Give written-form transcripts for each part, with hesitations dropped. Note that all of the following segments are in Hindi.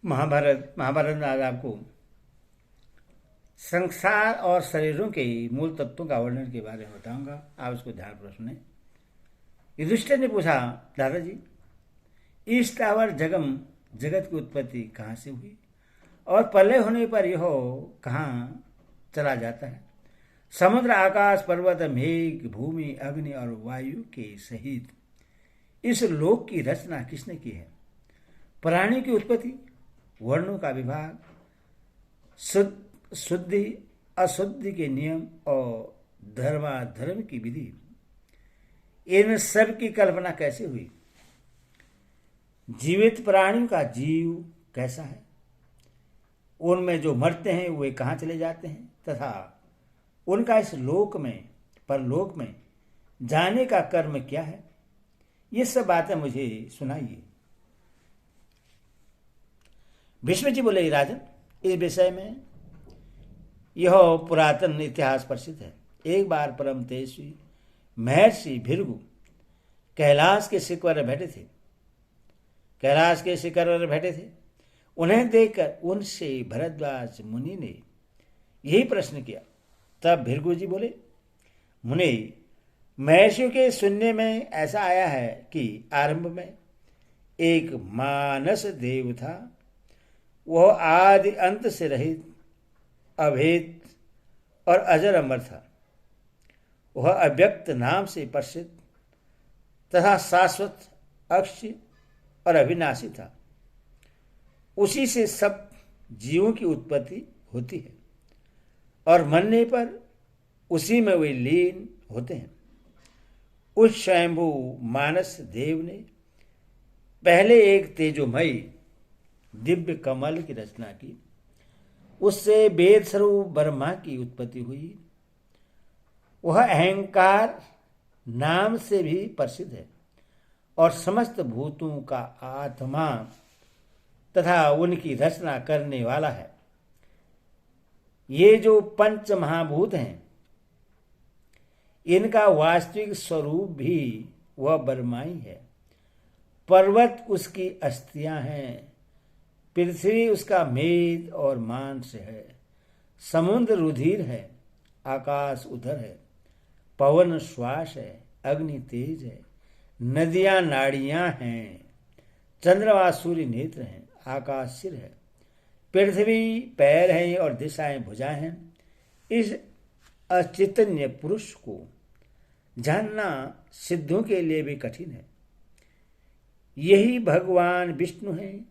महाभारत में आज आपको संसार और शरीरों के मूल तत्वों का वर्णन के बारे में बताऊंगा। आप उसको ध्यानपूर्वक सुने। युधिष्ठिर ने पूछा, दादाजी, इस टावर जगम जगत की उत्पत्ति कहाँ से हुई और प्रलय होने पर यह कहाँ चला जाता है? समुद्र, आकाश, पर्वत, मेघ, भूमि, अग्नि और वायु के सहित इस लोक की रचना किसने की है? प्राणी की उत्पत्ति, वर्णों का विभाग, शुद्धि अशुद्धि के नियम और धर्माधर्म की विधि, इन सब की कल्पना कैसे हुई? जीवित प्राणियों का जीव कैसा है? उनमें जो मरते हैं वे कहाँ चले जाते हैं तथा उनका इस लोक में परलोक में जाने का कर्म क्या है? ये सब बातें मुझे सुनाइए। भीष्म जी बोले, राजन, इस विषय में यह पुरातन इतिहास प्रसिद्ध है। एक बार परम तेजस्वी महर्षि भृगु कैलाश के शिखर पर बैठे थे। उन्हें देखकर उनसे भरद्वाज मुनि ने यही प्रश्न किया। तब भृगु जी बोले, मुनि, महर्षियों के सुनने में ऐसा आया है कि आरंभ में एक मानस देव था। वह आदि अंत से रहित, अभेद और अजर अमर था। वह अव्यक्त नाम से प्रसिद्ध तथा शाश्वत, अक्षय और अविनाशी था। उसी से सब जीवों की उत्पत्ति होती है और मरने पर उसी में वे लीन होते हैं। उस स्वयंभू मानस देव ने पहले एक तेजोमयी दिव्य कमल की रचना की। उससे वेद स्वरूप ब्रह्मा की उत्पत्ति हुई। वह अहंकार नाम से भी प्रसिद्ध है और समस्त भूतों का आत्मा तथा उनकी रचना करने वाला है। ये जो पंच महाभूत हैं, इनका वास्तविक स्वरूप भी वह ब्रह्मा ही है। पर्वत उसकी अस्थियां हैं, पृथ्वी उसका मेद और मांस है, समुद्र रुधिर है, आकाश उदर है, पवन श्वास है, अग्नि तेज है, नदियां नाड़ियां हैं, चंद्रमा सूर्य नेत्र हैं, आकाश सिर है, पृथ्वी पैर हैं और दिशाएं भुजाएं हैं। इस अचैतन्य पुरुष को जानना सिद्धों के लिए भी कठिन है। यही भगवान विष्णु हैं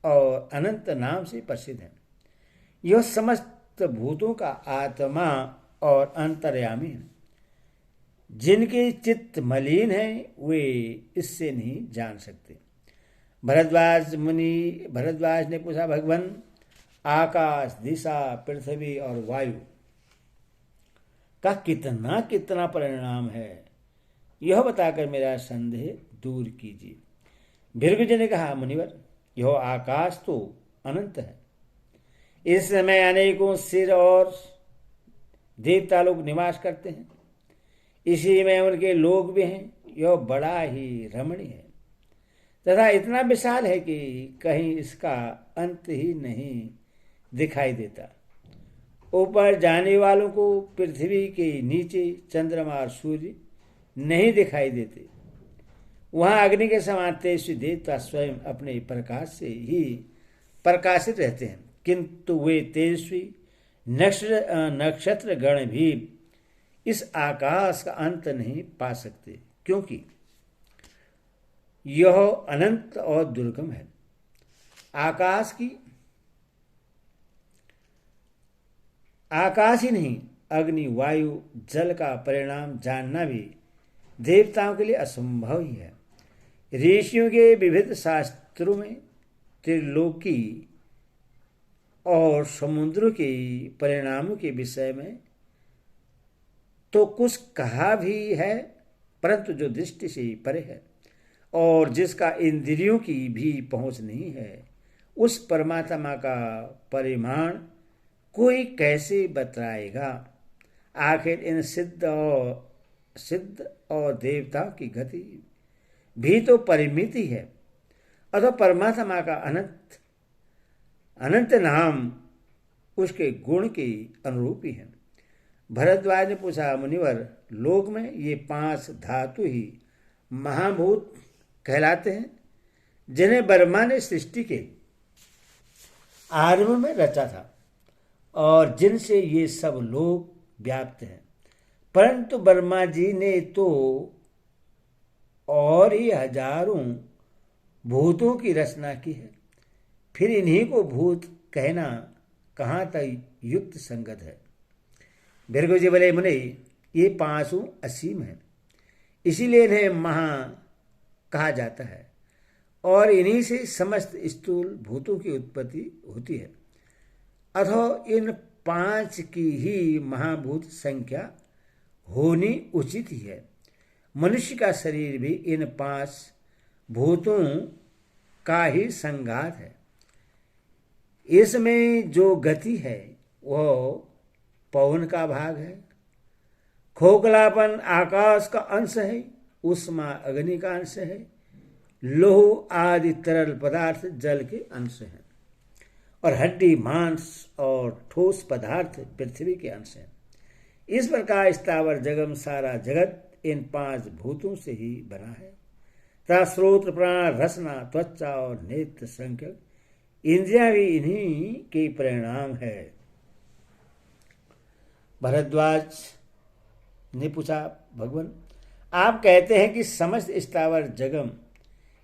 और अनंत नाम से प्रसिद्ध है। यह समस्त भूतों का आत्मा और अंतर्यामी है। जिनके चित्त मलिन है वे इससे नहीं जान सकते। भरद्वाज ने पूछा, भगवान, आकाश, दिशा, पृथ्वी और वायु का कितना कितना परिणाम है, यह बताकर मेरा संदेह दूर कीजिए। भृगु जी ने कहा, मुनिवर, यह आकाश तो अनंत है। इसमें अनेकों सिर और देवता लोग निवास करते हैं। इसी में उनके लोग भी हैं। यह बड़ा ही रमणीय है तथा इतना विशाल है कि कहीं इसका अंत ही नहीं दिखाई देता। ऊपर जाने वालों को पृथ्वी के नीचे चंद्रमा और सूर्य नहीं दिखाई देते। वहां अग्नि के समान तेजस्वी देवता स्वयं अपने प्रकाश से ही प्रकाशित रहते हैं, किंतु वे तेजस्वी नक्षत्र गण भी इस आकाश का अंत नहीं पा सकते, क्योंकि यह अनंत और दुर्गम है। आकाश ही नहीं, अग्नि, वायु, जल का परिणाम जानना भी देवताओं के लिए असंभव ही है। ऋषियों के विविध शास्त्रों में त्रिलोकी और समुद्रों के परिणामों के विषय में तो कुछ कहा भी है, परंतु जो दृष्टि से परे है और जिसका इंद्रियों की भी पहुंच नहीं है, उस परमात्मा का परिमाण कोई कैसे बतलाएगा? आखिर इन सिद्ध और देवताओं की गति भी तो परिमित ही है। अतः परमात्मा का अनंत अनंत नाम उसके गुण के अनुरूप ही है। भरद्वाज ने पूछा, मुनिवर, लोक में ये 5 धातु ही महाभूत कहलाते हैं, जिन्हें ब्रह्मा ने सृष्टि के आरंभ में रचा था और जिनसे ये सब लोग व्याप्त हैं। परंतु ब्रह्मा जी ने तो और ही हजारों भूतों की रचना की है, फिर इन्हीं को भूत कहना कहाँ तक युक्त संगत है। भृगु जी बोले, मुनि, ये 5 असीम है, इसीलिए इन्हें महा कहा जाता है और इन्हीं से समस्त स्थूल भूतों की उत्पत्ति होती है। अथवा इन 5 की ही महाभूत संख्या होनी उचित ही है। मनुष्य का शरीर भी इन 5 भूतों का ही संघात है। इसमें जो गति है वह पवन का भाग है, खोखलापन आकाश का अंश है, उष्मा अग्नि का अंश है, लोह आदि तरल पदार्थ जल के अंश हैं और हड्डी मांस और ठोस पदार्थ पृथ्वी के अंश हैं। इस प्रकार स्थावर जगम सारा जगत इन 5 भूतों से ही बना है तथा श्रोत्र प्राण रसना त्वचा और नेत्र संख्यक इंद्रियां भी इन्हीं के परिणाम है। भरद्वाज ने पूछा, भगवान, आप कहते हैं कि समस्त स्थावर जगम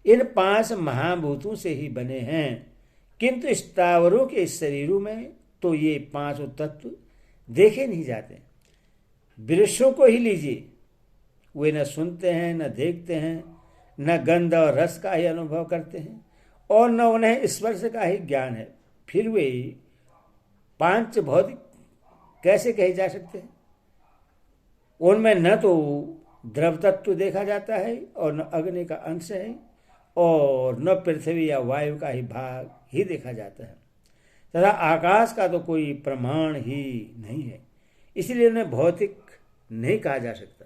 इन 5 महाभूतों से ही बने हैं, किंतु स्थावरों के शरीरों में तो ये 5 तत्व देखे नहीं जाते। वृक्षों को ही लीजिए, वे न सुनते हैं, न देखते हैं, न गंध और रस का ही अनुभव करते हैं और न उन्हें स्पर्श का ही ज्ञान है, फिर वे 5 भौतिक कैसे कहे जा सकते हैं। उनमें न तो द्रव तत्व देखा जाता है और न अग्नि का अंश है और न पृथ्वी या वायु का ही भाग ही देखा जाता है तथा आकाश का तो कोई प्रमाण ही नहीं है, इसलिए उन्हें भौतिक नहीं कहा जा सकता।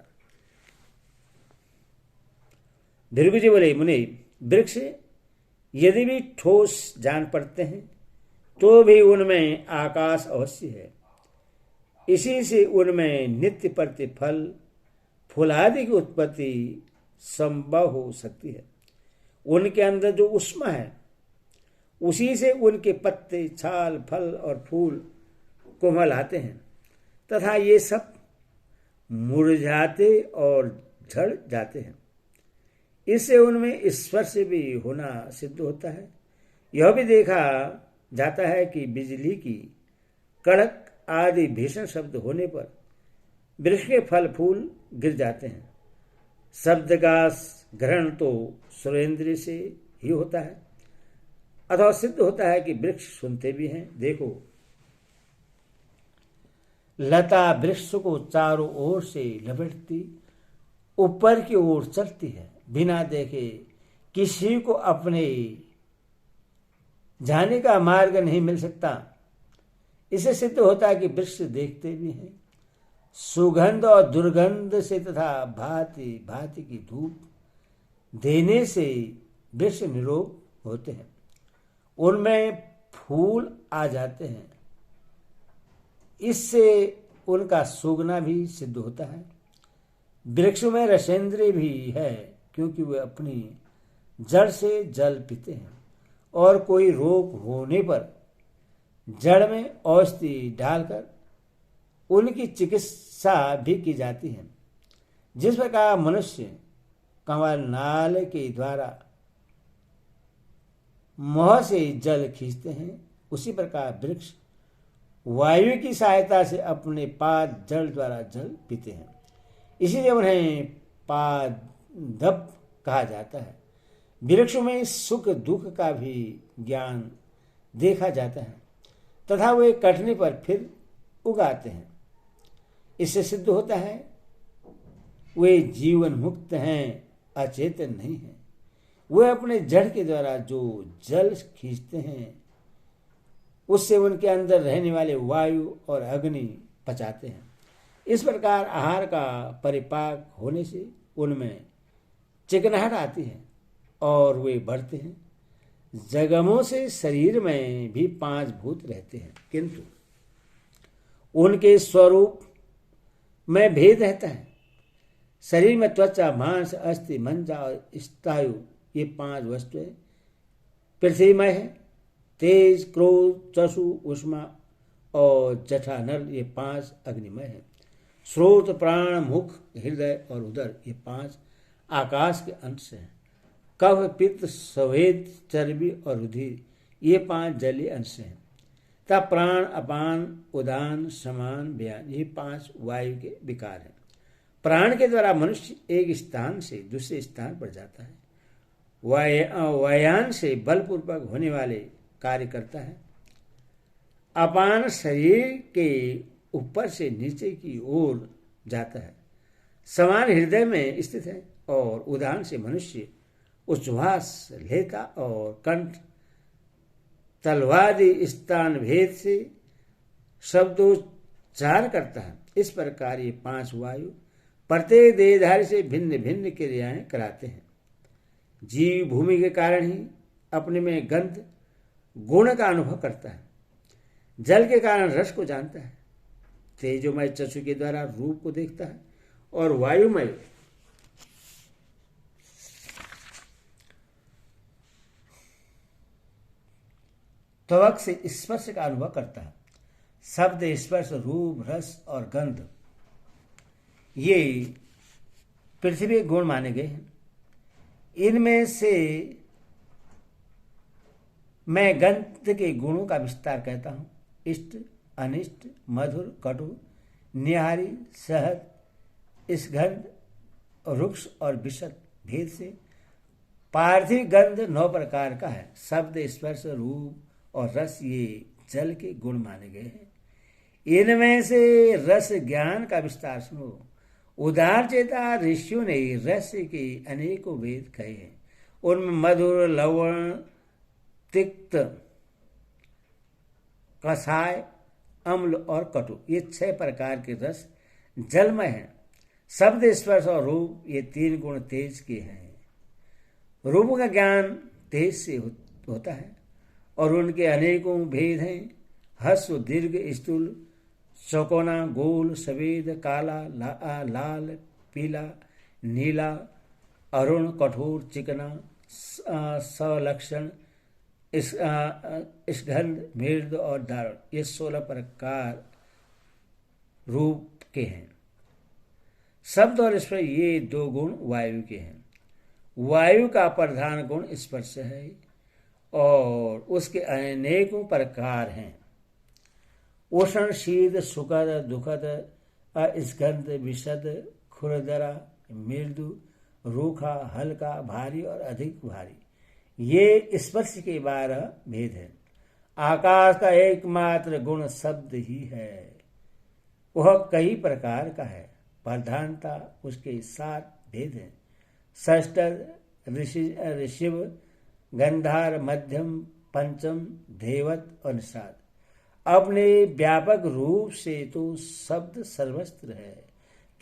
भृगु जी बोले, मुनि, वृक्ष यदि भी ठोस जान पड़ते हैं तो भी उनमें आकाश अवश्य है, इसी से उनमें नित्य प्रतिफल फूलादि की उत्पत्ति संभव हो सकती है। उनके अंदर जो उष्मा है उसी से उनके पत्ते, छाल, फल और फूल कोमल आते हैं तथा ये सब मुरझाते और झड़ जाते हैं। इससे उनमें स्पर्श भी होना सिद्ध होता है। यह भी देखा जाता है कि बिजली की कड़क आदि भीषण शब्द होने पर वृक्ष के फल फूल गिर जाते हैं। शब्द का ग्रहण तो सुरेंद्र से ही होता है, अथवा सिद्ध होता है कि वृक्ष सुनते भी हैं। देखो, लता वृक्ष को चारों ओर से लपेटती ऊपर की ओर चलती है, बिना देखे किसी को अपने जाने का मार्ग नहीं मिल सकता। इसे सिद्ध होता है कि वृक्ष देखते भी हैं। सुगंध और दुर्गंध से तथा भांति भांति की धूप देने से वृक्ष निरोग होते हैं, उनमें फूल आ जाते हैं। इससे उनका सूंघना भी सिद्ध होता है। वृक्ष में रसेंद्रिय भी है, क्योंकि वे अपनी जड़ से जल पीते हैं और कोई रोग होने पर जड़ में औषधि डालकर उनकी चिकित्सा भी की जाती है। जिस प्रकार मनुष्य कमल नाल के द्वारा मुंह से जल खींचते हैं, उसी प्रकार वृक्ष वायु की सहायता से अपने पाद जल द्वारा जल पीते हैं। इसीलिए उन्हें पादप कहा जाता है। वृक्षों में सुख दुख का भी ज्ञान देखा जाता है तथा वे कटने पर फिर उगाते हैं। इससे सिद्ध होता है वे जीवन मुक्त हैं, अचेतन नहीं हैं। वे अपने जड़ के द्वारा जो जल खींचते हैं उससे उनके अंदर रहने वाले वायु और अग्नि पचाते हैं। इस प्रकार आहार का परिपाक होने से उनमें चिकनाहट आती है और वे बढ़ते हैं। जगमों से शरीर में भी 5 भूत रहते हैं, किंतु उनके स्वरूप में भेद रहता है। शरीर में त्वचा, मांस, अस्थि, मंजा और स्नायु, ये 5 वस्तुएं पृथ्वीमय है। तेज, क्रोध, चक्षु, उष्मा और जठा, नल, ये 5 अग्निमय है। श्रोत, प्राण, मुख, हृदय और उदर, ये 5 आकाश के अंश हैं। कफ, पित्त, स्वेद, चर्बी और रुधिर, ये 5 जलीय अंश हैं। तब प्राण, अपान, उदान, समान, व्यान, ये 5 वायु के विकार हैं। प्राण के द्वारा मनुष्य एक स्थान से दूसरे स्थान पर जाता है। वायान से बलपूर्वक होने वाले कार्य करता है। अपान शरीर के ऊपर से नीचे की ओर जाता है। समान हृदय में स्थित है। और उदान से मनुष्य उच्छ्वास लेता और कंठ, तलवादि स्थान भेद से शब्दोच्चार करता है। इस प्रकार ये 5 वायु प्रत्येक देहधारी से भिन्न भिन्न क्रियाएं कराते हैं। जीव भूमि के कारण ही अपने में गंध गुण का अनुभव करता है। जल के कारण रस को जानता है। तेजोमय चक्षु के द्वारा रूप को देखता है और वायुमय त्वक से स्पर्श का अनुभव करता है। शब्द, स्पर्श, रूप, रस और गंध, ये पृथ्वी गुण माने गए हैं। इनमें से मैं गंध के गुणों का विस्तार कहता हूं। इष्ट, अनिष्ट, मधुर, कटु, निहारी, सहज, स्गंध, रुक्ष और विशद भेद से पार्थिव गंध 9 प्रकार का है। शब्द, स्पर्श, रूप और रस, ये जल के गुण माने गए हैं। इनमें से रस ज्ञान का विस्तार सुनो। उदार चेता ऋषियों ने रस के अनेकों भेद कहे हैं। उनमें मधुर, लवण, तिक्त, कषाय, अम्ल और कटु, ये 6 प्रकार के रस जलमय हैं। शब्द, स्पर्श और रूप, ये 3 गुण तेज के हैं। रूप का ज्ञान तेज से होता है और उनके अनेकों भेद हैं। हस्व, दीर्घ, स्थूल, चौकोना, गोल, सफेद, काला, लाल, पीला, नीला, अरुण, कठोर, चिकना, सलक्षण, स्गंध, मृद और दारुण, ये 16 प्रकार रूप के हैं। शब्द और स्पर्श, ये 2 गुण वायु के हैं। वायु का प्रधान गुण स्पर्श है और उसके अनेकों प्रकार हैं। उष्ण, शीत, सुखद, दुखद, स्गंध, विशद, खुरदरा, मृदु, रूखा, हल्का, भारी और अधिक भारी, ये स्पर्श के 12 भेद हैं। आकाश का एकमात्र गुण शब्द ही है। वह कई प्रकार का है। प्रधानता उसके 7 भेद हैं। षष्ठर, ऋषिव, गंधार, मध्यम, पंचम, धेवत और निषाद। अपने व्यापक रूप से तो शब्द सर्वस्त्र है,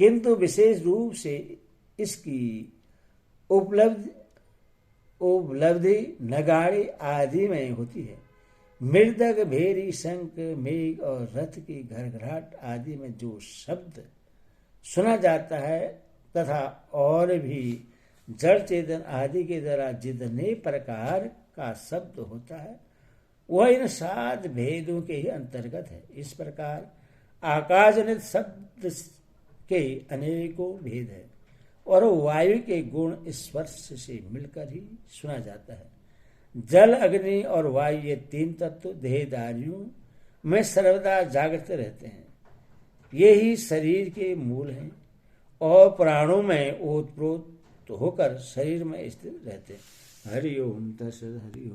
किंतु विशेष रूप से इसकी उपलब्धि नगाड़े आदि में होती है। मृदक, भेरी, शंख, मेघ और रथ की घरघराहट आदि में जो शब्द सुना जाता है तथा और भी जड़ चेतन आदि के द्वारा जितने प्रकार का शब्द होता है वह इन 7 भेदों के ही अंतर्गत है। इस प्रकार आकाशजनित शब्द के अनेकों भेद है और वायु के गुण स्पर्श से मिलकर ही सुना जाता है। जल, अग्नि और वायु, ये 3 तत्व देहधारियों में सर्वदा जागृत रहते हैं। ये ही शरीर के मूल हैं और प्राणों में ओतप्रोत होकर शरीर में स्थित रहते हैं। हरि ओम तत्सत्। हरि ओम।